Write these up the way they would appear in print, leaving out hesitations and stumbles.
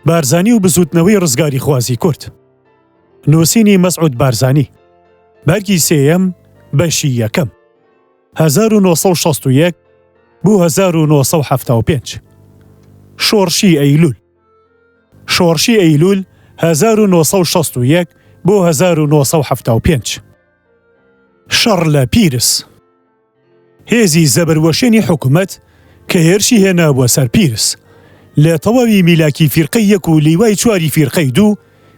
بارزانی و بزوتنەوەی ڕزگاری خوازی کورد. نووسینی مەسعود بارزانی. بەرگی سێیەم بەشی یەکەم 1961 بۆ 1975. شۆڕشی ئەیلول. شۆڕشی ئەیلول 1961 بۆ 1975. شەڕ لە پیرس. هێزی زەبەروەشێنی حکوومەت کە هێرشی هێنابووە سەر پیرس لە تەواوی میلاکی فیرقەی یەک و لیوای چواری فیرقەی دوو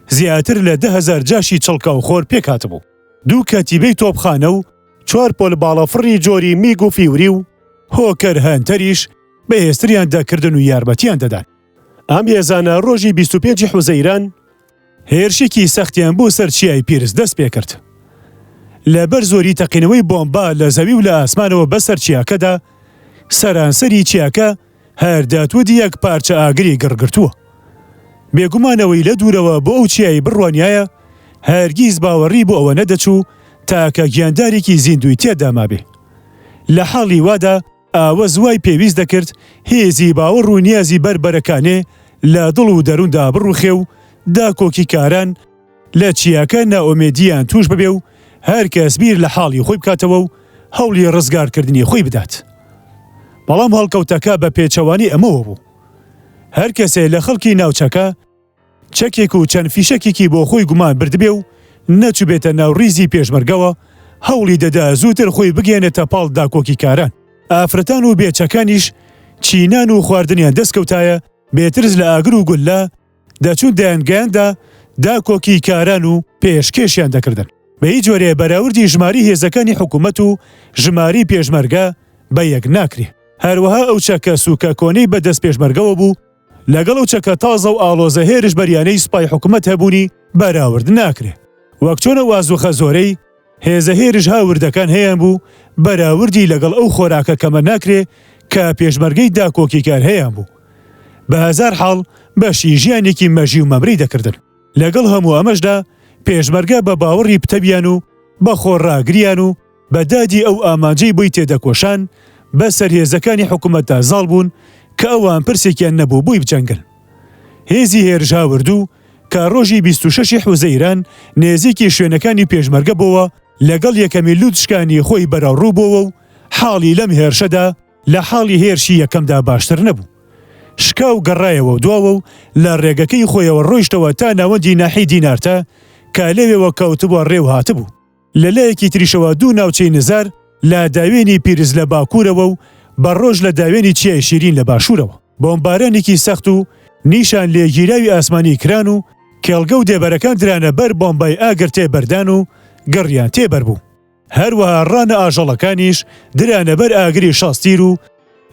زیاتر لە 10,000 جاشی چڵکە و خۆر پێکاتبوو. دوو کەتیبەی تۆپخانە و 4 پۆل باڵەفڕی جۆری میگ و فیوری و هۆکەر هەنتەریش بەهێزتریان دەکردن و یارمەتیان دەدان. ئەم هێزانە ڕۆژی 25 حوزەیران هێرشێکی سەختیان بۆ سەر چیای پیرس دەست پێ کرد. لەبەر زۆری تەقینەوەی بۆمبا لە زەوی و لە ئاسمانەوە بەسەر چیاکەدا سەرانسەری چیاکە هەرداتوودی یەک پارچە ئاگری گڕگرتووە. بێگومانەوەی لە دوورەوە بۆ ئەو چیایی بڕوانیایە هەرگیز باوەڕی بۆ ئەوە نەدەچوو تاکە گیاندارێکی زیندوی تێدا مابێ. لە حاڵی وادا ئاوە زوای پێویست دەکرد هێزی باوەڕ و نیازی بەربەرەکانێ لە دڵ و دەرووندا بڕوخێ و داکۆکی کاران لە چیاکە ناومێدیان توش ببێ و هەر کەس بیر لە حاڵی خۆی بکاتەوە و هەوڵی ڕزگارکردنی خۆی بدات. بەڵام هەڵکەوتەکە بە پێچەوانی ئەمەوە بوو. هەر کەسێ لە خەڵکی ناوچەکە چەکێک و چەند فیشەکێکی بۆ خۆی گومان بردبێ و نەچوبێتە ناو ڕیزی پێشمەرگەوە هەوڵی دەدا زووتر خۆی بگێنێتە پاڵ داکۆکی کاران. ئافرەتان و بێچەکانیش چینان و خواردنیان دەستکەوتایە بێترز لە ئاگر و گولە دەچوون دایانگەیاندا داکۆکی کاران و پێشکێشیان دەکردن. بە هیچ جۆرێ بەراوردی ژماری هێزەکانی حکوومەت و ژماری پێشمەرگە بە یەک ناکرێ. هەروەها ئەو چەکە سوکە کۆنەی بەدەست پێشمەرگەوە بوو لەگەڵ ئەو چەکە تازە و ئاڵۆزە هێرش بەریانەی سوپای حکوومەت هەبوونی بەراورد ناکرێ. وەک چۆنە وازوخە زۆرەی هێزە هێرش هاوردەکان هەیەن بوو بەراوردی لەگەڵ ئەو خۆراکە کەمە ناکرێ کە پێشمەرگەی داکۆکی کار هەیەن بوو. بە هەزار حاڵ بەشی ژیانێکی مەژی و مەمرەی دەکردن. لەگەڵ هەموو ئەمەشدا پێشمەرگە بە باوەڕی پتەبیان و بە خۆڕاگریان و بە دادی ئەو ئامانجەی بۆی تێدەکۆشان بە سەرهێزەکانی حکوومەتدا زاڵ بوون کە ئەوان پرسێکیان نەبوو بووی بجەنگن. هێزی هێرش هاوردوو کە ڕۆژی 26 حوزەیران نێزێکی شوێنەکانی پێشمەرگە بووە لەگەڵ یەکەمی لوتشکانی خۆی بەراڕوو بووە و حاڵی لەم هێرشەدا لە حاڵی هێرشی یەکەمدا باشتر نەبوو. شکا و گەڕایەوە و دواوە و لە ڕێگەکەی خۆیەوە ڕۆیشتەوە تا ناوەندی ناحی دینارتە کە لەوێوە کەوتبووە ڕێو هاتبوو. لەلایەکی تریشەوە دوو ناوچەی نزار لە داوێنی پیرس لە باکوورەوە و بەڕۆژ لە داوێنی چیای شیرین لە باشوورەوە. بۆمبارانێکی سەخت و نیشان لێگیراوی ئاسمانی کران و کێڵگە و دێبەرەکان درانە بەر بۆمبای ئاگر تێبەردان و گەڕیان تێبەر بوو. هەروەها ڕانە ئاژەڵەکانیش درانە بەر ئاگری شاستیر و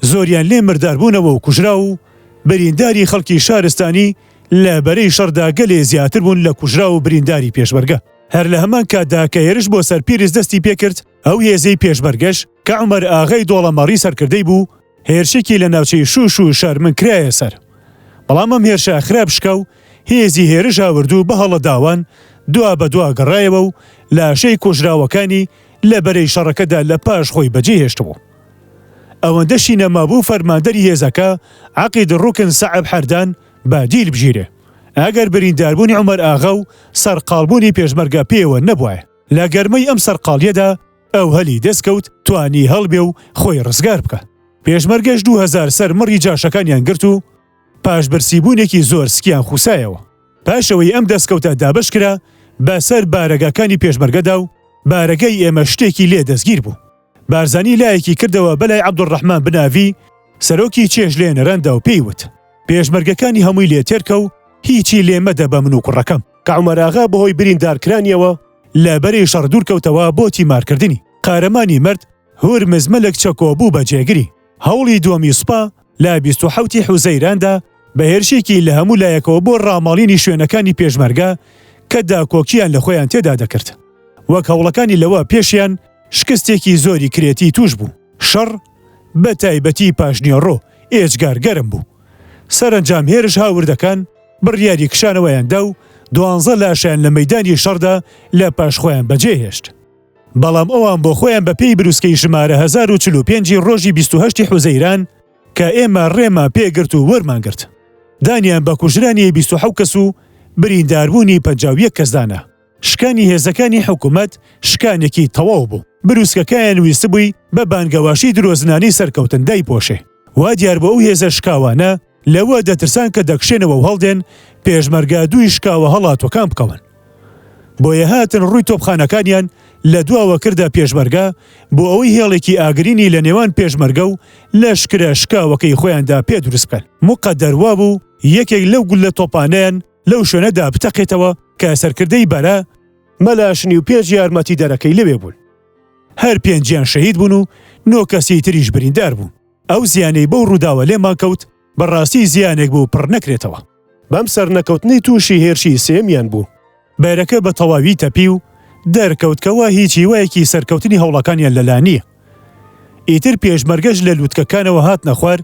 زۆریان لێ مرداربوونەوە و کوژرا و برینداری خەڵکی شارستانی لە بەرەی شەڕدا گەلێ زیاتر بوون لە کوژرا و برینداری پێشمەرگە. هەر لە هەمان کاتدا کە هێرش بۆ سەر پیرس دەستی پێکرد ئەو هێزەی پێشمەرگەش کە عومەر ئاغای دۆڵەمەڕی سەرکردەی بوو هێرشێکی لە ناوچەی شوش و شەرمن کرایە سەر. بەڵام ئەم هێرشە خراپ شکە و هێزی هێرش هاوردوو بە هەڵە داوان دوا بە دوا گەڕایەوە و لاشەی کوژراوەکانی لە بەرەی شەڕەکەدا لە پاش خۆی بەجێ هێشتبوو. ئەوەندەشی نەمابوو فەرماندەری هێزەکە عەقید ڕوکن سەعب حەردان بە دیل بژیرێ. ئەگەر برینداربوونی عومەر ئاغا و سەرقاڵبوونی پێشمەرگە پێوە نەبووە. لە گەرمەی ئەم سەرقاڵیەدا ئەو هەلی دەستکەوت توانی هەڵبێ و خۆی ڕزگار بکە. پێشمەرگەش 2000 سەر مڕی جاشەکانیان گرت و پاشبرسیبوونێکی زۆر سکیان خوسایەوە. پاشەوەی ئەم دەستکەوتە دابش کرا بەسەر بارەگاکانی پێشمەرگەدا و بارەگەی ئێمە شتێکی لێ دەستگیر بوو. بارزانی لایەکی کردەوە بەلای عەبدوڕەحمان بناوی سەرۆکی چێژ لێنەراندا و پێیوت پێشمەرگەکانی هەمووی لێ تێرکە و هیچی لێ مەدە بە من و کوڕەکەم. کە عومەر ئاغا بەهۆی بریندارکرانیەوە لە بەرەی شەڕ دوورکەوتەوە بۆ تیمارکردنی. قارەمانی مرد هورمز مەلک چەکۆ بوو بە جێگری. هەوڵی دووەمی سوپا لە 27 حوزەیراندا بە هێرشێکی لە هەموو لایەکەوە بۆ ڕاماڵینی شوێنەکانی پێشمەرگە کە داکۆکیان لە خۆیان تێدا دەکرد. وەک هەوڵەکانی لەوە پێشیان شکستێکی زۆری کرێتی توش بوو. شەڕ بە تایبەتی پاشنیۆڕۆ ئێجگارگەرم بوو. سەرنجام هێرش هاوردەکان بڕیاری کشانەوەیاندا و 12 لاشیان لە مەیدانی شەڕدا لە پاش خۆیان بەجێهێشت. بەڵام ئەوان بۆ خۆیان بە پێی بروسکەی ژمارە 1045 ڕۆژی 28 حوزەیران کە ئێمە ڕێمە پێگرت و وەرمانگرت. دانیان بە کوژرانی 27 کەس و برینداربوونی 51 کەسدانە. شکانی هێزەکانی حکوومەت شکانێکی تەواو بوو. بروسکەکەیان ویست بووی بە بانگەواشی درۆزنانی سەرکەوتن دایپۆشێ. وا دیار بە ئەو هێزە شکاوانە لەوە دەترسان کە دەکشێنەوە و هەڵدێن پێشمەرگا دوی شکاوە هەڵاتوەکان بکەون. بۆیە هاتن ڕووی تۆپخانەکانیان لە دواوە کردە پێشمەرگا بۆ ئەوەی هێڵێکی ئاگرینی لە نێوان پێشمەرگە و لەشکرە شکاوەکەی خۆیاندا پێ دروست بکەن. مقەدەروا بوو یەکێک لەو گولە تۆپانیان لەو شوێنەدا بتەقێتەوە کە سەرکردەی بەرە مەلاشنی و پێش یارمەتی دەرەکەی لەوێ بوون. هەر پێنجیان شەهید بوون و 9 کەسی تریش بریندار بوون. ئەو زیانەی بەو ڕووداوە لێمان کەوت بەڕاستی زیانێک بوو پڕ نەکرێتەوە. بەم سەرنەکەوتنی تووشی هێرشی سێمیان بوو. بەرەکە بە تەواوی تەپی و دەرکەوتکەوە هیچ هیوایەکی سەرکەوتنی هەوڵەکانیان لەلا نییە. ئیتر پێشمەرگەش لە لووتکەکانەوە هات نەخوار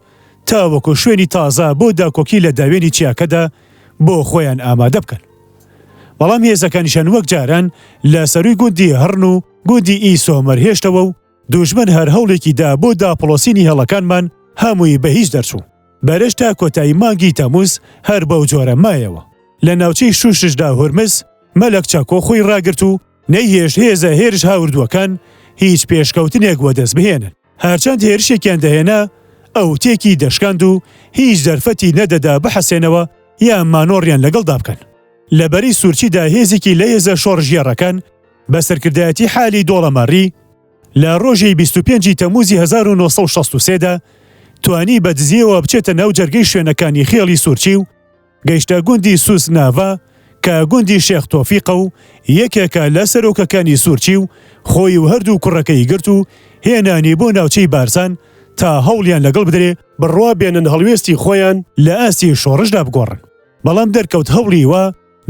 تا وەکو شوێنی تازە بۆ داکۆکی لە داوێنی چیاکەدا بۆ خۆیان ئامادە بکەن. بەڵام هێزەکانیشان وەک جاران لە سەرووی گوندی هەڕن و گوندی ئیسۆمەر هێشتەوە و دوژمن هەر هەوڵێکی دا بۆ داپڵۆسینی هێڵەکانمان هەمووی بە هیچ دەرچوو. بەرەش تا کۆتایی مانگی تەمووز هەر بەو جۆرە مایەوە. لە ناوچەی شوششدا هورمز مەلەک چاکۆ خۆی ڕاگرت و نەیهێشت هێزە هێرش هاوردووەکان هیچ پێشکەوتنێک وە دەست بهێنن. هەرچەند هێرشێکیان دەهێنا ئەو تێکی دەشکاند و هیچ دەرفەتی نەدەدا بحەسێنەوە یان مانۆڕیان لەگەڵدا بکەن. لەبەری سوورچیدا هێزێکی لە هێزە شۆڕژێڕەکان بە سەرکردایەتی حالی دۆڵەمەڕی لە ڕۆژی 25 تەمووزی 1963دا توانی بە دزیەوە بچێتە ناو جەرگەی شوێنەکانی خێڵی سوورچی و گەیشتە گوندی سوس ناڤا کە گوندی شێخ تۆفیقە و یەکێکە لە سەرۆکەکانی سوورچی و خۆی و هەردوو کوڕەکەی گرت و هێنانی بۆ ناوچەی بارزان تا هەوڵیان لەگەڵ بدرێ بڕوا بێنن هەڵوێستی خۆیان لە ئاستی شۆڕشدا بگۆڕن. بەڵام دەرکەوت هەوڵی وە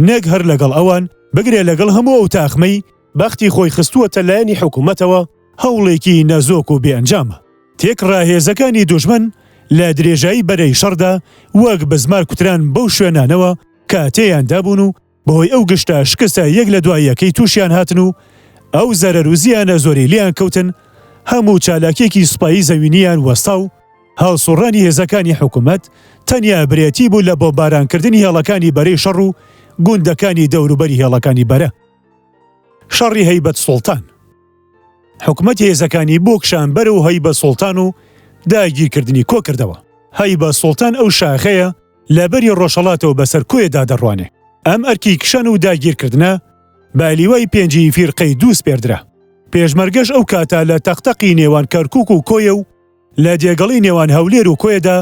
نەک هەر لەگەڵ ئەوان بگرێ لەگەڵ هەموو ئەو تاخمەی بەختی خۆی خستووەتە لایەنی حکوومەتەوە هەوڵێکی نەزۆک و بێئەنجامە. تێکڕا هێزەکانی دوژمن لە درێژایی بەرەی شەڕدا وەک بزمار کوتران بەو شوێنانەوە کە تێیاندا بوون و بەهۆی ئەو گشتە شکستە یەک لە دوای یەکەی تووشیان هاتن و ئەو زەرەر و زیانە زۆری لیان کەوتن هەموو چالاکێکی سوپایی زەوینیان وەستا و هەڵسوڕانی هێزەکانی حکوومەت تەنیا برێتی بوو لە بۆمبارانکردنی هێڵەکانی بەرەی شەڕ و گوندەکانی دەوروبەری هێڵەکانی بەرە. شەڕی هەیبەت سوڵتان حکوومەت هێزەکانی بۆ کشان بەرە و هەیبەت سوڵتان و داگیرکردنی کۆ کردەوە. هەیبەت سوڵتان ئەو شاخەیە لەبەری ڕۆژهەڵاتەوە بەسەر کۆیەدا دەڕوانێ. ئەم ئەرکی کشان و داگیرکردنە بالیوای پێنجی فیرقەی دووس پێردرا. پێشمەرگەش ئەو کاتا لە تەختەقی نێوان کەرکووک و کۆیە و لە جێگەڵی نێوان هەولێر و کۆیەدا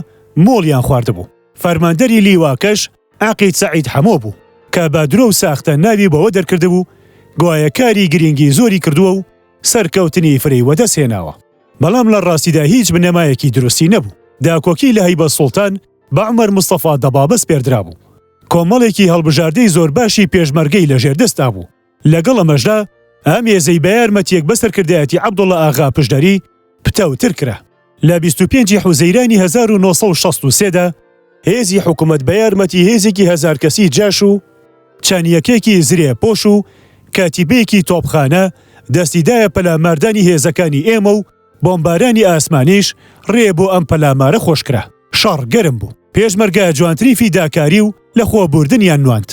مۆڵیان خواردبوو. فەرماندەری لیواکەش عاقید سەعید حەمۆ بوو کە بە درۆ و ساختە ناوی بەوە دەرکردبوو گوایەکاری گرنگی زۆری کردووە و سەرکەوتنی فریوە دەسێناوە. بەڵام لە ڕاستیدا هیچ بنەمایەکی دروستی نەبوو. داکۆکی لە هەیبەت سوڵتان بە عومەر مستەفا دەبابەس پێردرا بوو. کۆمەڵێکی هەڵبژاردەی زۆر باشی پێشمەرگەی لەژێر دەستا بوو. لەگەڵ ئەمەشدا ئەم هێزەی بە یارمەتیەک بە سەرکردایەتی عەبدوڵڵا ئاغا پشدەری پتەوتر کرا. لە 25 حوزەیرانی 1963دا هێزی حکوومەت بە یارمەتی هێزێکی 1000 کەسی جاش و چانیەکێکی زرێ پۆش و کاتیبەیەکی تۆپخانە دەستیدایە پەلاماردانی هێزەکانی ئێمە و بۆمبارانی ئاسمانیش ڕێ بۆ ئەم پەلامارە خۆشکرا. شەڕ گەرم بوو. پێشمەرگە جوانتری فیداکاری و لە خۆبوردنیان نواند.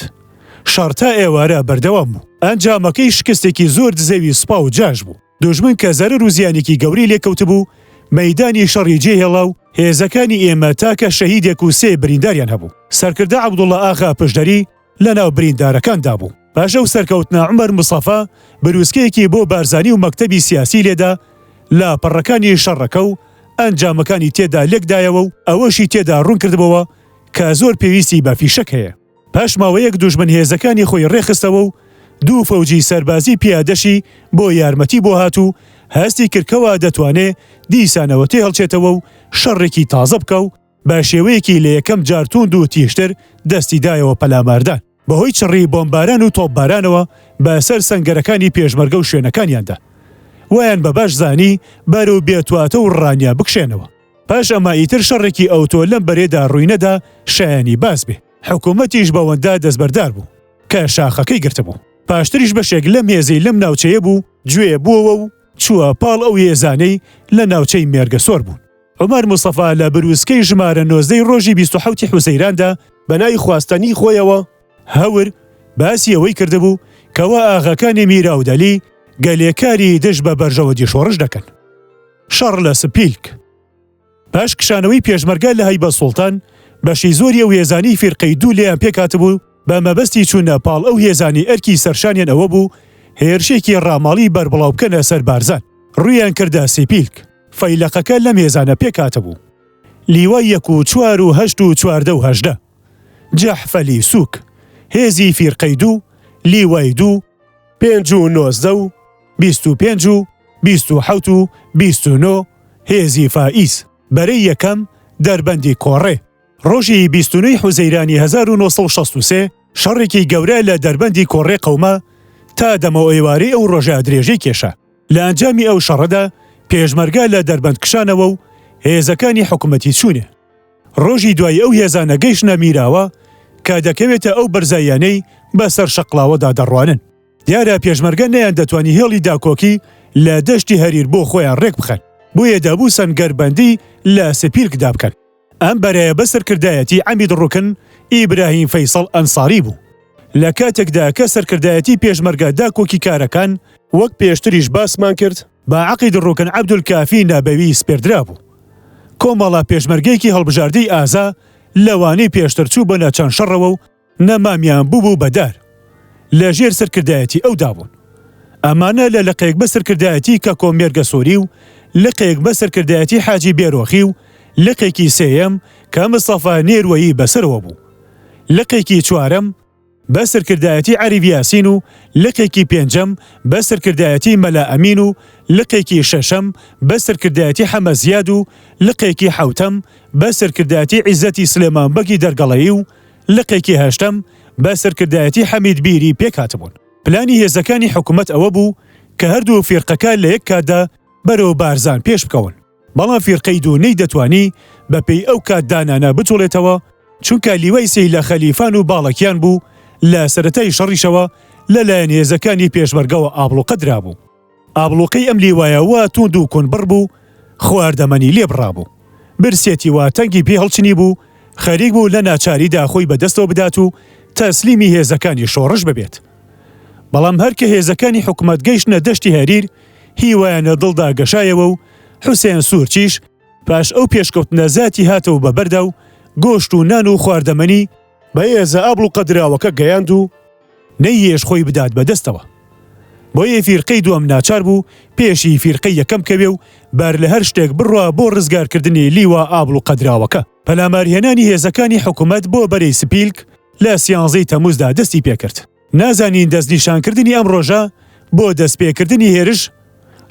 شەڕ تا ئێوارە بەردەوام بوو. ئەنجامەکەی شکستێکی زۆر دزەوی سوپا و جاش بوو. دوژمن کە زەرەر و زیانێکی گەوری لێکەوت بوو مەیدانی شەڕی جێهێڵا و هێزەکانی ئێمە تاکە شەهیدێک و 3 برینداریان هەبوو. سەرکردە عەبدوڵڵا ئاغا پشدەری لەناو بریندارەکاندا بوو. پاش ئەو سەرکەوتنە عومەر مستەفا بروسکەیەکی بۆ بارزانی و مەکتەبی سیاسی لێدا لە پەڕەکانی شەڕەکە و ئەنجامەکانی تێدا لێکدایەوە و ئەوەشی تێدا ڕوون کردبەوە کە زۆر پێویستی بە فیشەک هەیە. پاش ماوەیەک دوژمن هێزەکانی خۆی ڕێخستەوە و 2 فەوجی سەربازی پیادەشی بۆ یارمەتی بۆ هات و هەستی کردکەوە دەتوانێت دیسانەوە تێ هەڵچێتەوە و شەڕێکی تازە بکە و بە شێوەیەکی لە یەکەم جار توند و تیشتر دەستیدایەوە پەلاماردان. بەهۆی چڕی بۆمباران و تۆپبارانەوە بەسەر سەنگەرەکانی پێشمەرگە و شوێنەکانیاندا. وایان بە باش زانی بەر و بێتواتە و ڕانیا بکشێنەوە. پاش ئەمە ئیتر شەڕێکی ئەوتۆ لەم بەرێدا ڕووینەدا شایانی باس بێ. حکوومەتیش بەوەندا دەستبەردار بوو کە شاخەکەی گرتبوو. پاشتریش بەشێک لەم هێزەی لەم ناوچەیە بوو گوێ بووەوە و چووە پاڵ ئەو هێزانەی لە ناوچەی مێرگەسۆر بوون. عومەر مستەفا لە بروسکەی ژمارە 19 ڕۆژی 27 حوزەیراندا بەنای خواستنی خۆیەوە هەور باسی ئەوەی کردبوو کەوا ئاغاکانی میراودەلی گەلێکاری دژ بە بەرژەوەدی شۆڕش دەکەن. شەڕ لە سپیلک. پاش کشانەوەی پێشمەرگە لە هەیبە سوڵتان بەشی زۆری ئەو هێزانی فیرقەی دوو لێیان پێکاتبوو بە مەبەستی چوونە پاڵ ئەو هێزانی ئەرکی سەرشانیان ئەوە بوو هێرشێکی ڕاماڵی بەربڵاو بکەنە سەر بارزان. ڕوویان کردە سپیلک. فەیلەقەکە لەم هێزانە پێکاتبوو. لیوای 1 و 4 و 8 و 14 و 18 جەحفەلی سووک هێزی فیرقەی دوو لیوای 2 5 و 19 و 25 و 27 و 29 هێزی فائیس بەرەی یەکەم دەربەندی کۆڕێ. ڕۆژی 29 حوزەیرانی 1963 شەڕێکی گەورە لە دەربەندی کۆڕێ قەومە تا دەمەوە ئێوارەی ئەو ڕۆژە درێژەی کێشە. لە ئەنجامی ئەو شەڕەدا پێشمەرگە لە دەربەند کشانەوە و هێزەکانی حکوومەتی چوونێ. ڕۆژی دوای ئەو هێزانە گەیشتنە میراوە کە دەکەوێتە ئەو بەرزایانەی بەسەر شەقڵاوەدا دەڕوانن. دیارە پێشمەرگە نەیان دەتوانی هێڵی داکۆکی لە دەشتی هەریر بۆ خۆیان ڕێک بخەن، بۆیە دەبوو سەنگەربەندی لە سپیلکدا بکەن. ئەم بەرەیە بەسەرکردایەتی عەمید ڕوکن ئیبراهیم فەیسەڵ ئەنساری بوو. لە کاتێکدا کە سەرکردایەتی پێشمەرگە داکۆکی کارەکان وەک پێشتریش باسمان کرد بە عەقید ڕوکن عەبدولکافی نابەوی سپێردرا بوو. کۆمەڵە پێشمەرگەیەکی هەڵبژاردەی ئازا لەوانەی پێشتر چوو بۆ نەچەند شەڕەوە و نەمامیان بوو بەدار لە ژێر سەرکردایەتی ئەودا بوون. ئەمانە لە لقەیەک بە سەرکردایەتی کە کۆمێرگە سۆری و لقەیەک بە سەرکردایەتی حاجی بێرۆخی و لقێکی سێیەم کە مستەفا نێروەیی بەسەرەوە بوو. لقێکی چوارەم بە سەرکردایەتی عەریف یاسین و لقێکی پێنجەم بە سەرکردایەتی مەلا ئەمین و لقێکی شەشەم بە سەرکردایەتی حەمەزیاد و لقێکی حەوتەم بە سەرکردایەتی عیزەتی سلێمان بەگی دەرگەڵەیی و لقێکی هەشتەم بە سەرکردایەتی حەمید بیری پێکاتبوون. پلانی هێزەکانی حکوومەت ئەوە بوو کە هەردوو فیرقەکە لە یەک کاتدا بەرەو بارزان پێش بکەون. بەڵام فیرقەی دوو نەیدەتوانی بەپێی ئەو کات دانانە بچۆڵێتەوە چونکە لیوای سەی لە خەلیفان و باڵەکیان بوو لە سەرەتای شەڕیشەوە لەلایەن هێزەکانی پێشمەرگەوە ئابڵوقە درابوو. ئابڵوقەی ئەم لیوایەوە توند و کونبڕ بوو، خواردەمەنی لێ بڕابوو. برسێتی وا تەنگی پێ هەڵچنی بوو، خەریک بوو لە ناچاریدا خۆی بەدەستەوە بدات و تەسلیمی هێزەکانی شۆڕش ببێت. بەڵام هەر کە هێزەکانی حکوومەت گەیشتنە دەشتی هەریر هیوایانە دڵدا گەشایەوە و حوسێن سوورچیش پاش ئەو پێشکەوتنە زاتی هاتەوە بەبەردا و گۆشت و نان و خواردەمەنی بە هێزە ئابڵوقە دراوەکە گەیاند و نەیهێش خۆی بدات بەدەستەوە. بۆیە فیرقەی دووەم ناچار بوو پێشی فیرقەی یەکەم کەوێ و بەر لە هەر شتێک بڕوا بۆ ڕزگارکردنی لیوە ئابڵوقە دراوەکە. پەلامارهێنانی هێزەکانی حکوومەت بۆ بەرەی سپیلک لە 13 تەمووزدا دەستی پێکرد. نازانین دەستنیشانکردنی ئەم ڕۆژە بۆ دەستپێکردنی هێرش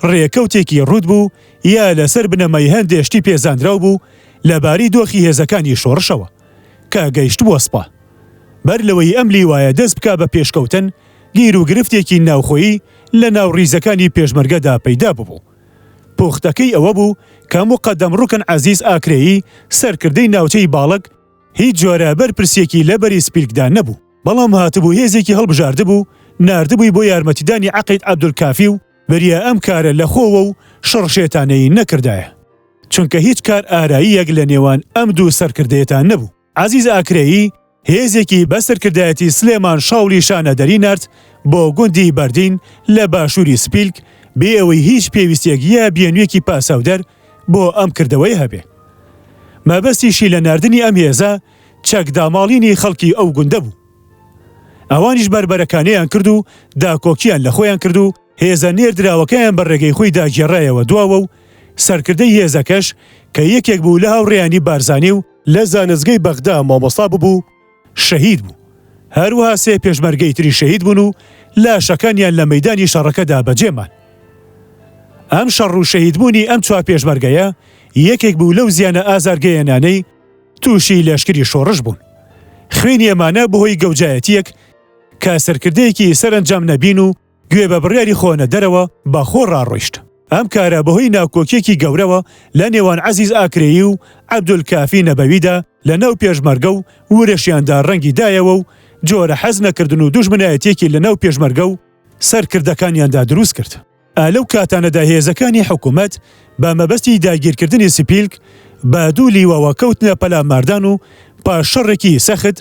ڕێکەوتێکی ڕوود بوو یا لەسەر بنەمای هەندێشتی پێزاندراو بوو لەباری دۆخی هێزەکانی شۆڕشەوە کە گەیشت بووە سپا. بەر لەوەی ئەم لیوایە دەست بکا بە پێشکەوتن گیر و گرفتێکی ناوخۆیی لە ناو ڕیزەکانی پێشمەرگەدا پەیدا بوو. پوختەکەی ئەوە بوو کە موقەدەم ڕوکن عەزیز ئاکرێیی سەرکردەی ناوچەی باڵک هیچ جۆرە بەرپرسێکی لەبەری سپیلکدا نەبوو. بەڵام هاتبوو هێزێکی هەڵبژاردە بوو ناردبووی بۆ یارمەتیدانی عەقید عەبدولکافی و بەریە ئەم کارە لە خۆوە و شەڕشێتانەی نەکردایە چونکە هیچ کار ئاراییەک لە نێوان ئەم دوو سەرکردەیەتان نەبوو. عەزیز ئاکرێیی هێزێکی بە سەرکردایەتی سلێمان شاوڵی شانەدەری نارد بۆ گوندی بەردین لە باشووری سپیلک بێ ئەوەی هیچ پێویستێک یا بیانوێکی پاسەودەر بۆ ئەم کردەوەی هەبێ. مەبەستیشی لە ناردنی ئەم هێزە چەکداماڵینی خەڵکی ئەو گوندە بوو. ئەوانیش بربەرەکانیان کرد و داکۆکیان لە خۆیان کرد و هێزە نێردراوەکەیان بەڕێگەی خۆی داگێڕایەوە دواوە و سەرکردەی هێزەکەش کە یەکێک بوو لە هاوڕێیانی بارزانی و لە زانستگەی بەغدا مامۆستا بوو شەهید بوو. هەروەها سێ پێشمەرگەی تری شەهید بوون و لاشەکانیان لە مەیدانی شەڕەکەدا بەجێمان. ئەم شەڕ و شەهیدبوونی ئەم چوار پێشمەرگەیە یەکێک بوو لەو زیانە ئازارگەیەنانەی تووشی لەشکری شۆڕش بوون. خوێنی ئەمانە بەهۆی گەوجایەتیەک کە سەرکردەیەکی سەرنجام نەبین و گوێ بە بڕیاری خۆنە دەرەوە بەخۆ ڕاڕۆیشت. ئەم کارە بەهۆی ناوکۆکیەکی گەورەوە لە نێوان عەزیز ئاکرێیی و عەبدولکافی نەبەویدا لە ناو پێشمەرگە و ورشیاندا ڕەنگی دایەوە و جۆرە حەز نەکردن و دوژمنایەتێکی لە ناو پێشمەرگە و سەرکردەکانیاندا دروست کرد. ئالەو کاتانەدا هێزەکانی حکوومەت بە مەبەستی داگیرکردنی سپیلک بە دوو لیوەوە کەوتنە پەلاماردان و پاش شەڕێکی سەخت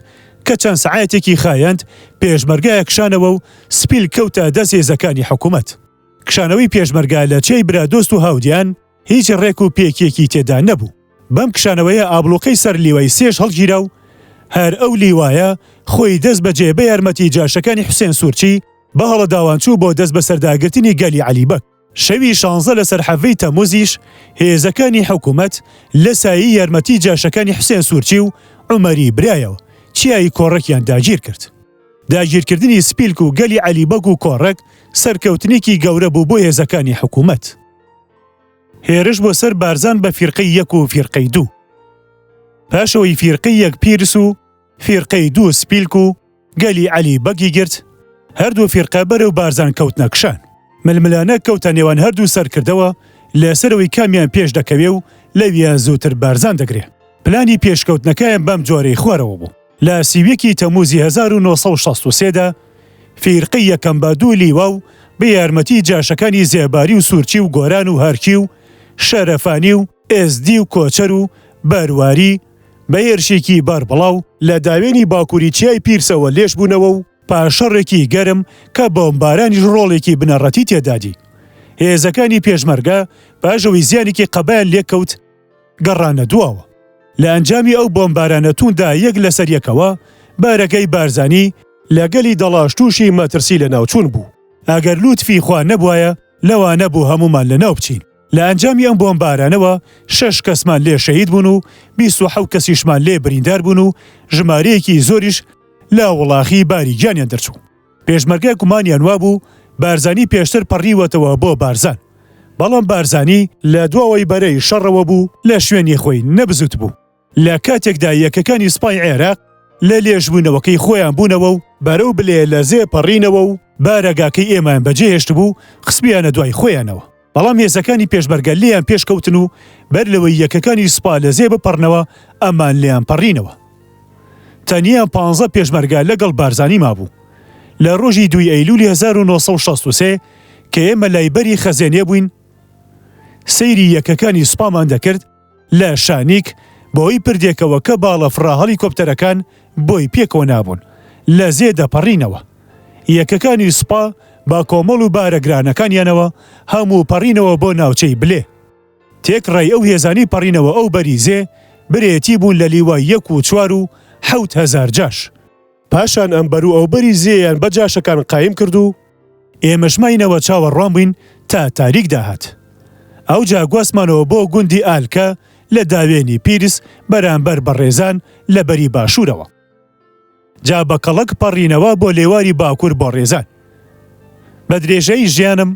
کە چەند سەعاتێکی خایەند پێشمەرگایە کشانەوە و سپیل کەوتە دەست هێزەکانی حکوومەت. کشانەوەی پێشمەرگا لە چێی برادۆست و هاودیان هیچ ڕێک و پێکێکی تێدا نەبوو. بەم کشانەوەیە ئابلوقەی سەر لیوای سێش هەڵگیرا و هەر ئەو لیوایە خۆی دەست بەجێ بە یارمەتی جاشەکانی حوسێن سوورچی بە هەڵەداوانچوو بۆ دەست بە سەرداگرتنی گەلی عەلیبەک. شەوی 16 لەسەر حەڤەی تەمووزیش هێزەکانی حکوومەت لە سایی یارمەتی جاشەکانی حوسێن سوورچی و عومەری برایەوە چیایی کۆڕەکیان داگیر کرد. داگیرکردنی سپیلک و گەلی عەلیبەک و کۆڕەک سەرکەوتنێکی گەورە بوو بۆ هێزەکانی حکوومەت. هێرش بۆ سەر بارزان بە فیرقەی 1 و فیرقەی 2. پاشەوەی فیرقەی 1 پیرس و فیرقەی 2 سپیلک و گەلی عەلیبەکی گرت، هەردوو فیرقە بەرەو بارزان کەوتنە کشان. ململانە کەوتە نێوان هەردوو سەرکردەوە لەسەرەوەی کامیان پێش دەکەوێ و لەویان زووتر بارزان دەگرێ. پلانی پێشکەوتنەکەیان بەم جۆرەی خوارەوە بوو. لە سیویەکی تەمووزی 1963دا فیرقەی یەکەم بە 2 لیوا و بە یارمەتی جاشەکانی زێباری و سوورچی و گۆران و هەرکی و شەرەفانی و ئێزدی و کۆچەر و بەرواری بە هێرشێکی باربڵاو لە داوێنی باکووری چیای پیرسەوە لێش بوونەوە و پاشەڕێکی گەرم کە بۆمبارانی ڕۆڵێکی بنەڕەتی تێدادی. هێزەکانی پێشمەرگا پاژەوەی زیانێکی قەبایان لێکەوت گەڕانە دواوە. لە ئەنجامی ئەو بۆمبارانە تووندا یەک لەسەر یەکەوە بارەکەی بارزانی لەگەلی دەڵاش تووشی مەترسی لە ناوچوون بوو. ئەگەر لوتفی خوا نەبوایە لەوانە بوو هەمومان لە ناو بچین. لە ئەنجامی ئەم بۆمبارانەوە 6 کەسمان لێ شەهید بوون و 27 کەسیشمان لێ بریندار بوون و ژمارەیەکی زۆریش لا وڵاخی باری گیانیان دەرچوو. پێشمەرگای گومانیان وابوو بارزانی پێشتر پەڕیوەتەوە بۆ بارزان، بەڵام بارزانی لە دواوەی بەرەی شەڕەوە بوو لە شوێنی خۆی نەبزوت بوو. لە کاتێکدا یەکەکانی سوپای عێراق لە لێژبوونەوەکەی خۆیان بوونەوە و بەرەو بلێ لە زێ پەڕینەوە و بارەگاکەی ئێمان بەجێهێشت بوو خسبیانە دوای خۆیانەوە. بەڵام هێزەکانی پێشمەرگە لێیان پێشکەوتن و بەر لەوەی یەکەکانی سوپا لە زێ بپەڕنەوە ئەمان لێیان پەڕینەوە. تەنیا 15 پێشمەرگا لەگەڵ بارزانی مابوو. لە ڕۆژی 2 ئەیلولی 1963 کە ئێمە لایبەری خەزێنێ بووین، سەیری یەکەکانی سوپامان دەکرد لە شانیک بۆی پردێکەوە کە باڵە فڕا هەلیکۆپتەرەکان بۆی پێکەوە نابوون لە زێ دەپەڕینەوە. یەکەکانی سوپا با کۆمەڵ و بارەگرانەکانیانەوە هەموو پەڕینەوە بۆ ناوچەی بلێ. تێکڕای ئەو هێزانی پەڕینەوە ئەو بەری زێ برێتی بوون لە لیوای 1 و 4 و 7,000 جاش. پاشان ئەمبەر و ئەوبەری زێیان بە جاشەکان قایم کرد و ئێمەشماینەوە چاوەڕوان بووین تا تاریک داهات. ئەو جا گواستمانەوە بۆ گوندی ئالکە لە داوێنی پیرس بەرامبەر بەڕێزان لە بەری باشوورەوە. جا بە کەڵک پەڕینەوە بۆ لێواری باکوور بۆ ڕێزان. بە درێژەی ژیانم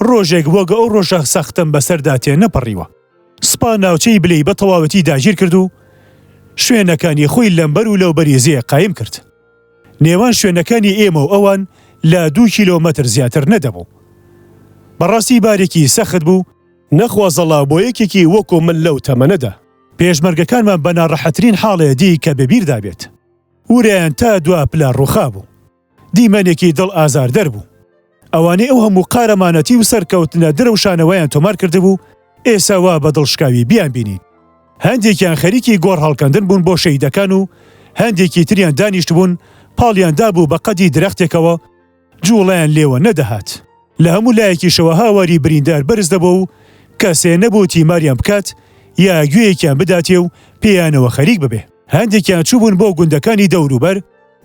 ڕۆژێک وەگە ئەو ڕۆژە سەختم بەسەردا تێ نەپەڕیوە. سوپا ناوچەی بلەی بە تەواوەتی داگیر کرد و شوێنەکانی خۆی لەمبەر و لەوبەری زێ قایم کرد. نێوان شوێنەکانی ئێمە و ئەوان لە 2 کیلۆمەتر زیاتر نەدەبوو. بەڕاستی بارێکی سەخت بوو، نەخوازەڵا بۆ یەکێکی وەکو من لەو تەمەنەدا. پێشمەرگەکانمان بە ناڕەحەترین حاڵەیە دی کە بەبیردا بێت. وریان تا دوا پلا ڕووخا بوو. دیمەنێکی دڵ ئازاردەر بوو. ئەوانەی ئەو هەموو قارەمانەتی و سەرکەوتنە درەوشانەوەیان تۆمار کردبوو، ئێستا وا بە دڵشکاوی بیان بینین. هەندێکیان خەریکی گۆڕ هەڵکەندن بوون بۆ شەیدەکان و هەندێکی تریان دانیشت بوون پاڵیان دابوو بە قەدی درەختێکەوە جوڵیان لێوە نەدەهات. لە هەموو لایەکیشەوە هاواری بریندار بەرز دەبوو و کەسێ نەبوو تیماریان بکات یا گوێیەکیان بداتێ و پێیانەوە خەریک ببێ. هەندێکیان چوبوون بۆ گوندەکانی دەوروبەر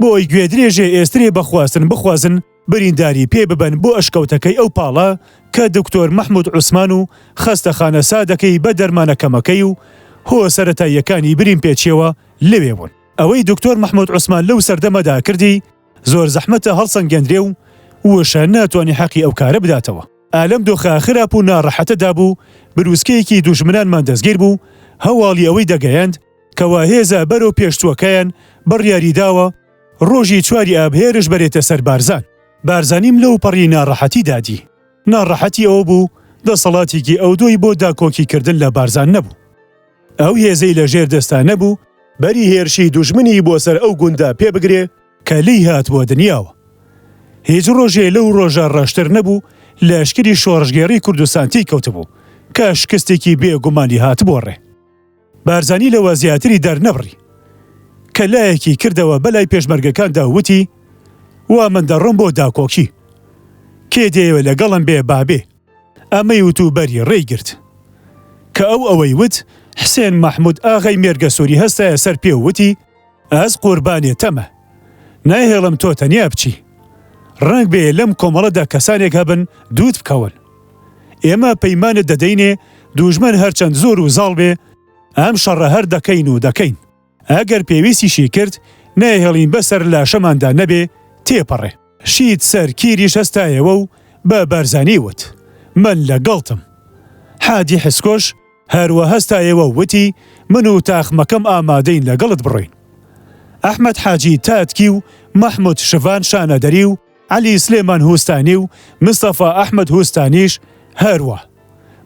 بۆی گوێ درێژێ ئێسترێ بەخواستن بخوازن برینداری پێ ببەن بۆ ئەشکەوتەکەی ئەو پاڵە کە دکتۆر مەحموود عوسمان و خەستەخانە سادەکەی بە دەرمانەکەمەکەی و هۆ سەرەتاییەکانی برین پێچێوە لەوێ بوون. ئەوەی دکتۆر مەحموود عوسمان لەو سەردەمەدا کردی زۆر زەحمەتە هەڵسەنگێندرێ و وشە ناتوانێ حەقی ئەو کارە بداتەوە. ئالەم دۆخە خراپ و ناڕەحەتەدا بوو، بروسکەیەکی دوژمنانمان دەستگیر بوو، هەواڵی ئەوەی دەگەیاند کەوا هێزە بەرەو پێشتووەکەیان بڕیاری داوە ڕۆژی 4 ئابهێرش بەرێتە سەر بارزان. بارزانیم لەو پەڕی ناڕەحەتی دادی. ناڕەحەتی ئەوە بوو دەسەڵاتێکی ئەو دۆی بۆ داکۆکی کردن لە بارزان نەبوو. ئەو هێزەی لە ژێر دەستا نەبوو بەری هێرشی دوژمنی بۆ سەر ئەو گوندا پێ بگرێ کە لی هات بۆ دنیاوە. هیچ ڕۆژێ لەو ڕۆژە ڕەشتر نەبوو لەشکری شۆڕژگێڕی کوردستانتی کەوتبوو کە شکستێکی بێگومانی هات بۆ ڕێ. بارزانی لەوە زیاتری دەرنەبڕی کە لایەکی کردەوە بەلای پێشمەرگەکاندا وتی وا من دەڕۆم بۆ داکۆکی کێ دێوە لەگەڵم بێ بابێ ئەمەی وتوبەری ڕێیگرت کە ئەوەی وت حسێن مەحموود ئاغای مێرگە سووری هەستایە سەر پێ وتی ئەس قوربانێ تەمە نایهێڵم تۆ تەنیا بچی ڕنگ بێ لەم کۆمەڵەدا کەسانێک هەبن دووت بکەون ئێمە پەیمانت دەدەینێ دوژمن هەرچەند زۆر و زاڵ بێ ئەم شەڕە هەر دەکەین و دەکەین ئەگەر پێویستیشی کرد نایهێڵین بەسەر لاشەماندا نەبێ تێپەڕێ شید سەر کیریش هەستایەوە و بە بارزانی وت من لەگەڵتم حادی حسکۆش هەروە هەستایەوە وتی من و تاخمەکەم ئامادەین لەگەڵت بڕۆین ئەحمەد حاجی تاتکی و مەحموود شڤان شانەدەری و عەلی سلێمان هوستانی و مستەفا ئەحمەد هوستانیش هەروە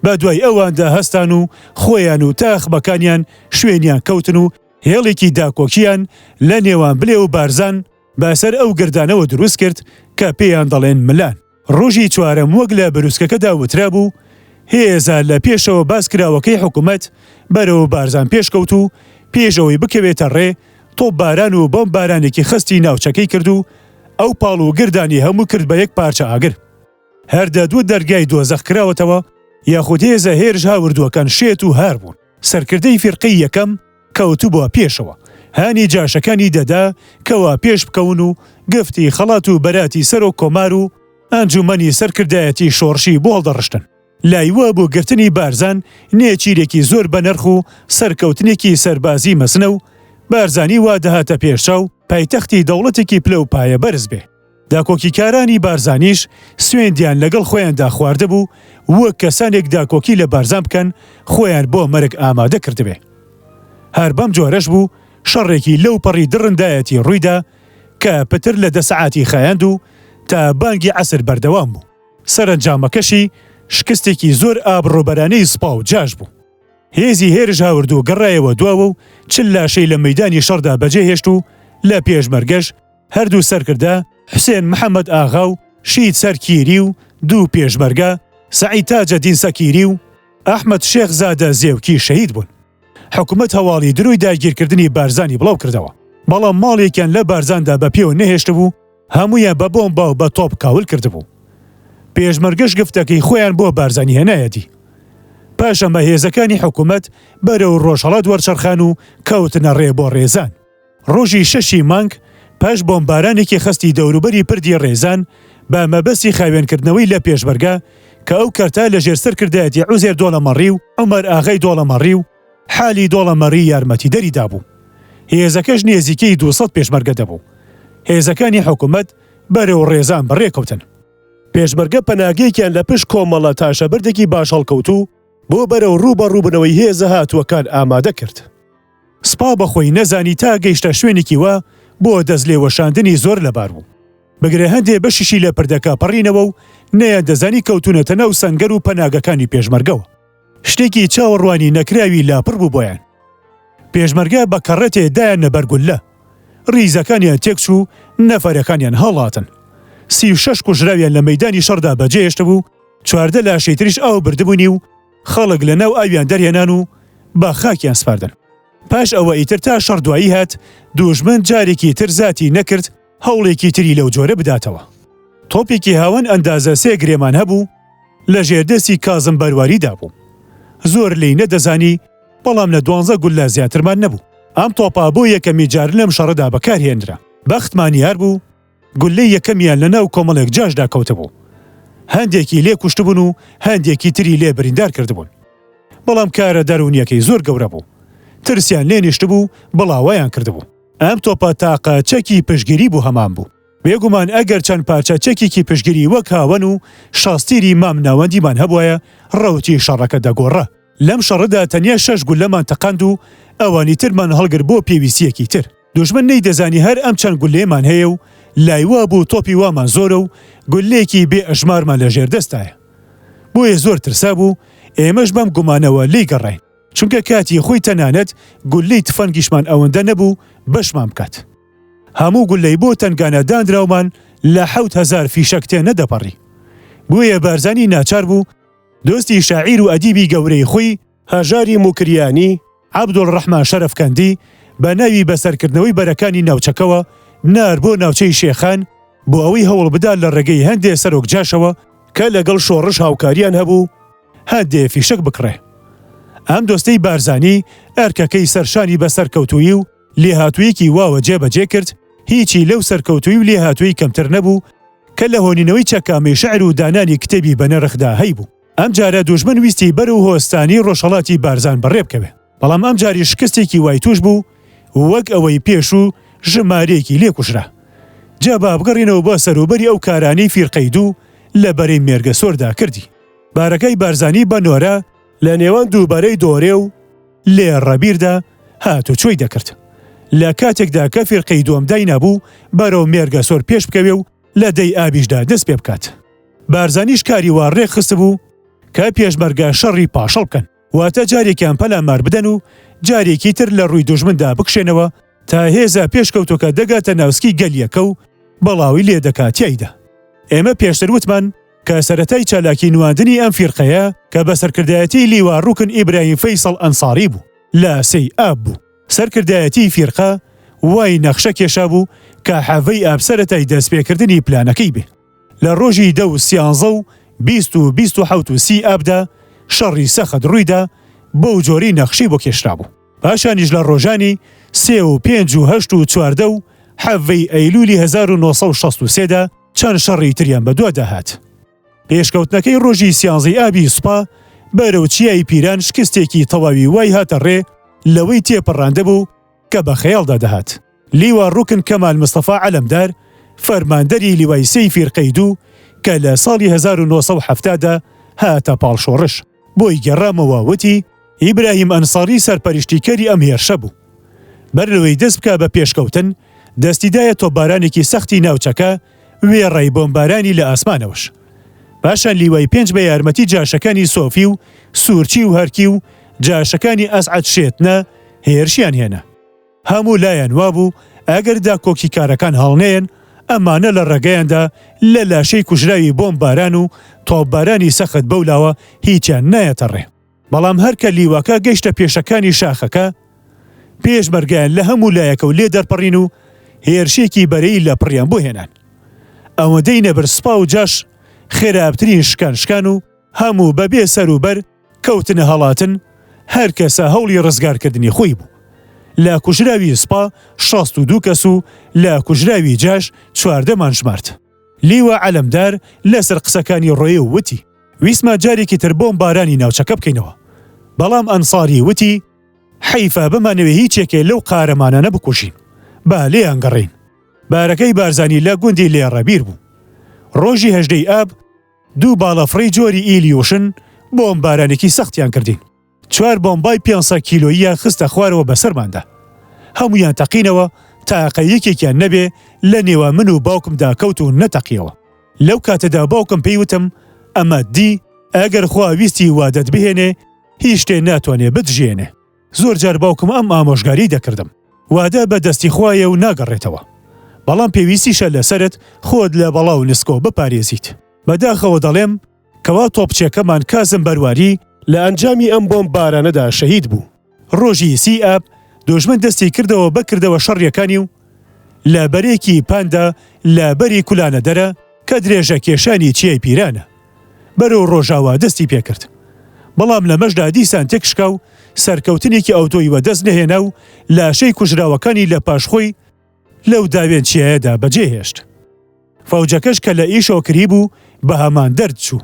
بە دوای ئەواندا هەستان و خۆیان و تاخبەکانیان شوێنیان کەوتن و هێڵێکی داکۆکیان لە نێوان بلێ و بارزان بەسەر ئەو گردانەوە دروست کرد کە پێیان دەڵێن ملان ڕۆژی چوارەم وەک لە بروسکەکەدا وترا بوو هێزا لە پێشەوە باسکراوەکەی حکوومەت بەرەوە بارزان پێشکەوت و پێشەوەی بکەوێتە ڕێ تۆپ باران و بۆم بارانێکی خستی ناوچەکەی کرد و ئەو پاڵ و گردانی هەموو کرد بە یەک پارچە ئاگر هەردە دوو دەرگای دۆزەخ کراوەتەوە یاخود هێزە هێرش هاوردووەکان شێت و هار بوون سەرکردەی فیرقەی یەکەم کەوتو بووە پێشەوە هانی جاشەکانی دەدا کەوا پێش بکەون و گفتی خەڵات و بەراتی سەر و کۆمار و ئەنجومەنی سەرکردایەتی شۆڕشی بۆ هەڵدەڕشتن لایوە بۆ گرتنی بارزان نێچیرێکی زۆر بەنرخ و سەرکەوتنێکی سەربازی مەسنە و بارزانی وا دەهاتە پێشچاو پایتەختی دەوڵەتێکی پلە و پایە بەرز بێ داکۆکیکارانی بارزانیش سوێندیان لەگەڵ خۆیاندا خواردە بوو وەک کەسانێک داکۆکی لە بارزان بکەن خۆیان بۆ مەرگ ئامادە کردبێ هەر بەم جۆرەش بوو شەڕێکی لەو پەڕی دڕندایەتی ڕوویدا کە پتر لە دەسەعاتی خایاند و تا بانگی عەسر بەردەوام بوو سەرنجامەکەشی شکستێکی زۆر ئابڕۆبەرانەی سوپا و جاش بوو هێزی هێرش هاورد و گەڕایەوە دواوە و چل لاشەی لە مەیدانی شەڕدا بەجێهێشت و لە پێشمەرگەش هەردوو سەرکردا حوسێن محەممەد ئاغا و شید سەرکیری و دوو پێشمەرگە سەعید تاجەدین سەکیری و ئەحمەد شێخ زادە زێوکی شەهید بوون حکوومەت هەواڵی دروی داگیرکردنی بارزانی بڵاو کردەوە بەڵام ماڵێکیان لە بارزاندا بە پێوە نەهێشت بوو هەمویان بە بۆمبا و بە تۆپ کاول کردبوو پێشمەرگەش گفتەکەی خۆیان بۆ بارزانی هێنایەتی پاشەمە هێزەکانی حکوومەت بەرەو ڕۆژهەڵات وەرچەرخان و کەوتنە ڕێ بۆ ڕێزان ڕۆژی شەشی مانگ پاش بۆمبارانێکی خستی دەوروبەری پردی ڕێزان بە مەبەستی خاوێنکردنەوەی لە پێشمەرگە کە ئەو کەرتا لە ژێرسەر کردایەتی عوزێر دۆڵەمەڕی و عومەر ئاغای دۆڵەمەڕی و حالی دۆڵەمەڕی یارمەتیدەری دابوو هێزەکەش نێزیکەی 200 پێشمەرگە دەبوو هێزەکانی حکوومەت بەرەو ڕێزان بەڕێکەوتن پێشمەرگە پەناگەیەکیان لە پشت کۆمەڵە تاشەبردێکی باش هەڵکەوتو بۆ بەرەو ڕووبەڕووبنەوەی هێزە هاتووەکان ئامادە کرد سپا بەخۆی نەزانی تا گەیشتە شوێنێکی وە بۆ دەست لێوەشاندنی زۆر لەبار بوو بگرێ هەندێ بەشیشی لە پردەکە پەڕینەوە و نەیان دەزانی کەوتونەتە ناو سەنگەر و پەناگەکانی پێشمەرگەوە شتێکی چاوەڕوانی نەکراوی لاپڕ بوو بۆیان پێشمەرگە بە کەڕەتێ دایان نەبەرگولە ڕیزەکانیان تێکچوو نەفەرەکانیان هەڵاتن 36 کوژراویان لە مەیدانی شەڕدا بەجێهێشت بوو 14 لاشەی تریش ئاو بردبوونی و خەڵک لە ناو ئاویان دەرهێنان و بە خاکیان سپاردن پاش ئەوە ئیتر تا شەڕ دوایی هات دوژمن جارێکی تر زاتی نەکرد هەوڵێکی تری لەو جۆرە بداتەوە تۆپێکی هاوەن ئەندازە 3 گرێمان هەبوو لە ژێردەستی کازم بەرواریدا بوو زۆر لی نەدەزانی بەڵام لە 12 گول لە زیاترمان نەبوو ئەم تۆپا بۆ یەکەمی جار لەم شەڕەدا بەکارهێنرا بەختمان یار بوو گولەی یەکەمیان لە ناو کۆمەڵێک جاشدا کەوتبوو هەندێکی لێ کوشتبوون و هەندێکی تری لێ بریندار کردبوون بەڵام کارە دەرونیەکەی زۆر گەورە بوو ترسیان لێ نیشت بوو بڵاوایان کردبوو ئەم تۆپە تاقە چەکی پشگیری بوو هەمان بوو بێگومان ئەگەر چەند پارچە چەکێکی پشگیری وەک هاوەن و شاستیری مام ناوەندیمان هەبوایە ڕەوتی شەڕەکە دەگۆڕە لەم شەڕەدا تەنیا 6 گول لەمان تەقاند و ئەوانی ترمان هەڵگر بۆ پێویستیەکی تر دوژمن نەیدەزانی هەر ئەم چەند گولێمان هەیە و لایوا بوو تۆپی وامان زۆرە و گولێکی بێ ئەژمارمان لە ژێردەستایە بۆیە زۆر ترسا بوو ئێمەش بەم گومانەوە لی گەڕین چونکە کاتی خۆی تەنانەت گولەی تفەنگیشمان ئەوەندە نەبوو بەشمان بکات هەموو گولەی بۆ تەنگانە دانراومان لە 7000 فیشەک تێ نەدەپەڕی بۆیە بارزانی ناچار بوو دۆستی شاعیر و ئەدیبی گەورەی خۆی هەژاری موکریانی عەبدوڵڕەحمان شەرەفکەندی بە ناوی بەسەرکردنەوەی بەرەکانی ناوچەکەوە نار بۆ ناوچەی شێخان بۆ ئەوەی هەوڵ بدات لە ڕێگەی هەندێ سەرۆک جاشەوە کە لەگەڵ شۆڕش هاوکاریان هەبوو هەندێ فیشک بکڕێ. ئەم دۆستەی بارزانی ئەرکەکەی سەرشانی بە سەرکەوتووی و لێهاتوویەکی واوە جێبەجێ کرد، هیچی لەو سەرکەوتووی و لێهاتووی کەمتر نەبوو کە لە هۆنینەوەی چەکامی شەعر و دانانی کتێبی بەنەرخدا هەیبوو. ئەم جارە دوژمن ویستی بەر و هۆستانی ڕۆژهەڵاتی بارزان بەڕێ بکەوێ، بەڵام ئەم جاری شکستێکی وای توش بوو وەک ئەوەی پێش و ژمارەیەکی لێکوژرا. جا با بگەڕینەوە بۆ سەروبەری ئەو کارانەی فیرقەی دوو لە بەرەی مێرگە سۆردا کردی. بارەکەی بارزانی بە نۆرە لە نێوان دووبارەی دۆرێ و لێ ڕەبیردا هاتو چۆی دەکرد. لە کاتێکدا کە فیرقەی دووەم دای نەبوو بەرەو مێرگە سۆر پێش بکەوێ و لە دەی ئابیشدا دەست پێ بکات. بارزانیش کاری وا ڕێک خست بوو کە پێشمەرگە شەڕی پاشەڵ بکەن، واتە جارێکیان پەلامار بدەن و جارێکی تر لە ڕووی دوژمندا بکشێنەوە تا هێزە پێشکەوتۆکە دەگاتە ناوسکی گەلیەکە و بەڵاوی لێ دەکاتیایدا. ئێمە پێشتر وتمان کە سەرەتای چالاکی نواندنی ئەم فیرقەیە کە بە سەرکردایەتی لیوا ڕوکن ئیبراهیم فەیسەڵ ئەنساری بوو لە سەی ئاب بوو. سەرکردایەتی فیرقە وای نەخشە کێشا بوو کە حەڤەی ئاب سەرەتای دەستپێکردنی پلانەکەی بێ. لە ڕۆژی 10 و 13 و 20 و 27 و 30 ئابدا شەڕی سەخت ڕوویدا بەو جۆری نەخشی بۆ کێشرا بوو. پاشانیش لە ڕۆژانی 3 و 5 و 8 و 14 و حەڤەی ئەیلولی 1963دا چەند شەڕی تریان بەدوا داهات. پێشکەوتنەکەی ڕۆژی 13 ئابی سوپا بەرەو چیای پیران شکستێکی تەواوی وای هاتە ڕێ لەوەی تێپەڕاندە بوو کە بە خەیاڵدا دەهات. لیوا ڕوکن کەمال مستەفا عەلەمدار فەرماندەری لیوای سەی فیرقەی دوو کە لە ساڵی 1970دا هاتە پاڵشۆڕش بۆی گەڕامەوە وتی ئیبراهیم ئەنساری سەرپەرشتیکەری ئەم هێرشە بوو. بەرلەوەی دەست بکە بە پێشکەوتن دەستیدایە تۆپبارانێکی سەختی ناوچەکە وێڕای بۆمبارانی لە ئاسمانەوەش. پاشان لیوای 5 بە یارمەتی جاشەکانی سۆفی و سوورچی و هەرکی و جاشەکانی ئەسعەد شێتنە هێرشیان هێنا. هەموو لایەن وابوو ئەگەر داکۆکی کارەکان هەڵنێن ئەمانە لە ڕێگەیاندا لە لاشەی کوژراوی بۆمباران و تۆپبارانی سەخت بەولاوە هیچیان نایەتە ڕێ. بەڵام هەرکە لیواکە گەیشتە پێشەکانی شاخەکە پێشمەرگیان لە هەموو لایەکە و لێ دەرپەڕین و هێرشێکی بەرەی لە پڕیان بۆ هێنان. ئەوەندەی نەبەر سوپا و جاش خێرابترین شکان و هەموو بەبێ سەروبەر کەوتنە هەڵاتن هەر کەسە هەوڵی ڕزگارکردنی خۆی بوو. لە کوژراوی سوپا 62 کەس و لە کوژراوی جاش 14مان ژمارد. لیوا عەلەمدار لەسەر قسەکانی ڕۆیە و وتی ویسما جارێکی تر بۆمبارانی ناوچەکە بکەینەوە، بەڵام ئەنساری وتی حەیفە بمانەوێ هیچێکێ لەو قارەمانانە بکوژین، با لێیان گەڕین. بارەکەی بارزانی لە گوندی لێ ڕەبیر بوو. ڕۆژی 18 ئاب دوو باڵەفڕەی جۆری ئیلیۆشن بۆمبارانێکی سەختیان کردین. 4 بۆمبای 500 کیلۆیە خستە خوارەوە بەسەرماندا. هەمویان تەقینەوە تاقە یەکێکیان نەبێ لە نێوان من و باوکمدا کەوت و نەتەقیەوە. لەو کاتەدا باوکم پێیوتم ئەمە دی ئەگەر خوا ویستی وادەت بهێنێ هیچ شتێ ناتوانێ بتژێنێ. زۆر جار باوکم ئەم ئامۆژگاری دەکردم، وادە بە دەستی خوایە و ناگەڕێتەوە، بەڵام پێویستیشە لەسەرت خۆت لە بەڵاو نسکۆ بپارێزیت. بەداخەوە دەڵێم کەوا تۆپچێکەمان کازم بەرواری لە ئەنجامی ئەم بۆمبارانەدا شەهید بوو. ڕۆژی 30 ئاب دۆژمن دەستی کردەوە بەکردەوە شەڕیەکانی و لە بەرێکی پاندا لە بەری کولانە دەرە کە درێژە کێشانی چیای پیرانە بەرەو ڕۆژاوا دەستی پێکرد. بەڵام لە مەشدا دیسان تێکشکا و سەرکەوتنێکی ئەوتۆیوە دەست نەهێنا و لاشەی کوژراوەکانی لە پاشخۆی لەو داوێن چیایەدا بەجێهێشت. فەوجەکەش کە لە ئیشەوە کری بوو بە هەمان دەرد چوو.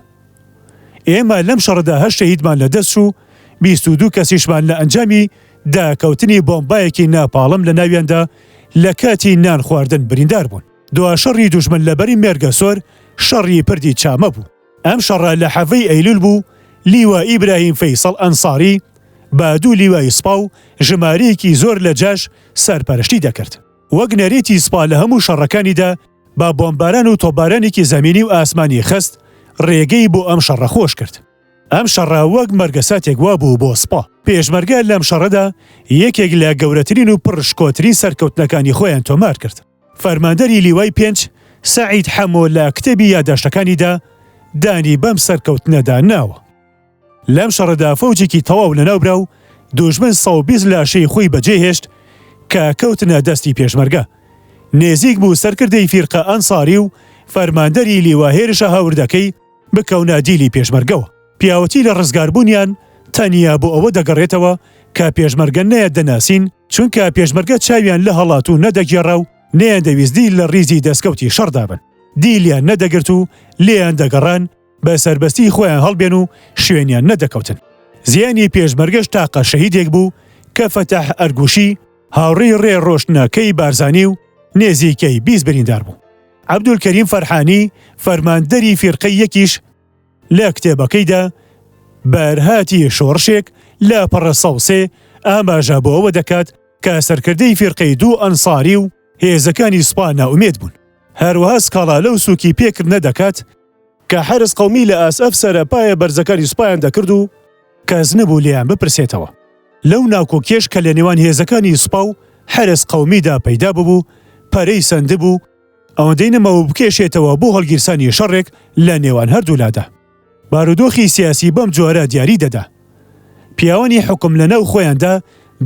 ئێمە لەم شەڕدا 8 شەهیدمان لە دەست چوو، 22 کەسیشمان لە ئەنجامی داکەوتنی بۆمبایەکی ناپاڵم لە ناویاندا لە کاتی نان خواردن بریندار بوون. دوا شەڕی دوژمن لەبەری مێرگە سۆر شەڕی پردی چامە بوو. ئەم شەڕە لە حەڤەی ئەیلول بوو. لیوا ئیبراهیم فەیسەڵ ئەنساری با دوو لیوای سوپا و ژمارەیەکی زۆر لە جاش سەرپەرشتی دەکرد. وەک نەرێتی سوپا لە هەموو شەڕەکانیدا با بۆمباران و تۆپبارانێکی زەمینی و ئاسمانی خست ڕێگەی بۆ ئەم شەڕە خۆش کرد. ئەم شەڕە وەک مەرگەساتێک وا بوو بۆ سوپا. پێشمەرگە لەم شەڕەدا یەکێک لە گەورەترین و پڕشکۆترین سەرکەوتنەکانی خۆیان تۆمار کرد. فەرماندەری لیوای 5 سەعید حەمۆ لە کتێبی یادداشتەکانیدا دانی بەم سەرکەوتنەدا ناوە. لەم شەڕەدا فەوجێکی تەواو لەناوبرا و دوژمن 120 لاشەی خۆی بەجێهێشت کە کەوتنە دەستی پێشمەرگە. نێزیک بوو سەرکردەی فیرقە ئەنساری و فەرماندەری لیواهێرشە هەوردەکەی بکەونە دیلی پێشمەرگەوە. پیاوەتی لە ڕزگاربوونیان تەنیا بۆ ئەوە دەگەڕێتەوە کە پێشمەرگە نەیە دەناسین، چونکە پێشمەرگە چاویان لە هەڵات و نەدەگێڕا و نەیان دەویستی لە ڕیزی دەستکەوتی شەڕدابن. دیلیان نەدەگرت و لێیان دەگەڕان بە سربەستی خۆیان هەڵبێن و شوێنیان نەدەکەوتن. زیانی پێشمەرگەش تاقە شەهیدێک بوو کە فەتەح ئەرگوشی هاوڕێی ڕێڕۆشتنەکەی بارزانی و نێزیکەی 20 بریندار بوو. عەبدولکەریم فەرحانی فەرماندەری فیرقەی یەکیش لە کتێبەکەیدا بەرهاتی شۆڕشێک لە پەڕە 103 ئاماژە بۆ ئەوە دەکات کە سەرکردەی فیرقەی دوو ئەنساری و هێزەکانی سوپا ناومێد بوون. هەروەها سکاڵا لەو سووکی پێکرد نەدەکات کە حرس قەومی لە ئاسئەف سەرەپایە بەرزەکانی سوپایان دەکرد و کەس نەبوو لێیان بپرسێتەوە. لەو ناوکۆکێش کە لە نێوان هێزەکانی سوپا و حرس قەومیدا پەیدا ببوو پەرەی سەند بوو ئەوەندەی نەمەوە بکێشێتەوە بۆ هەڵگیرسانی شەڕێک لە نێوان هەردوولادا. بارودۆخی سیاسی بەم جۆرە دیاری دەدا. پیاوانی حکم لە ناو خۆیاندا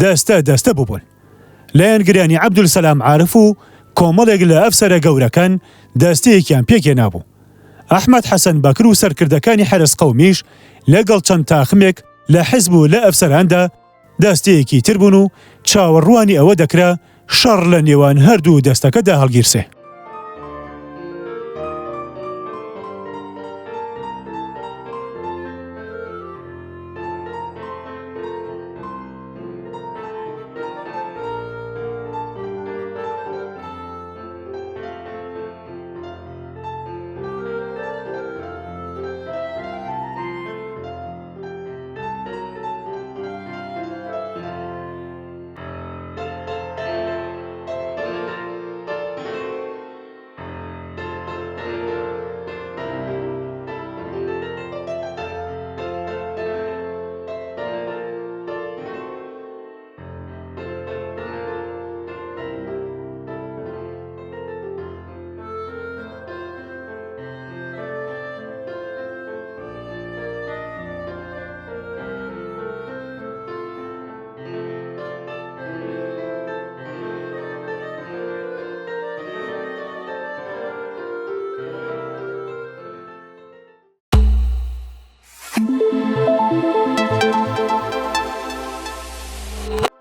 دەستە بووبوون. لایەن گرانی عەبدولسەلام عارف و کۆمەڵێک لە ئەفسەرە گەورەکان دەستەیەکیان پێکێ نابوو. ئەحمەد حەسەن بەکر و سەرکردەکانی حرس قەومیش لەگەڵ چەند تاخمێک لە حیزب و لە ئەفسەراندا دەستەیەکی تر بوون و چاوەڕوانی ئەوە دەکرا شەڕ لە نێوان هەردوو دەستەکەدا هەڵگیرسێ.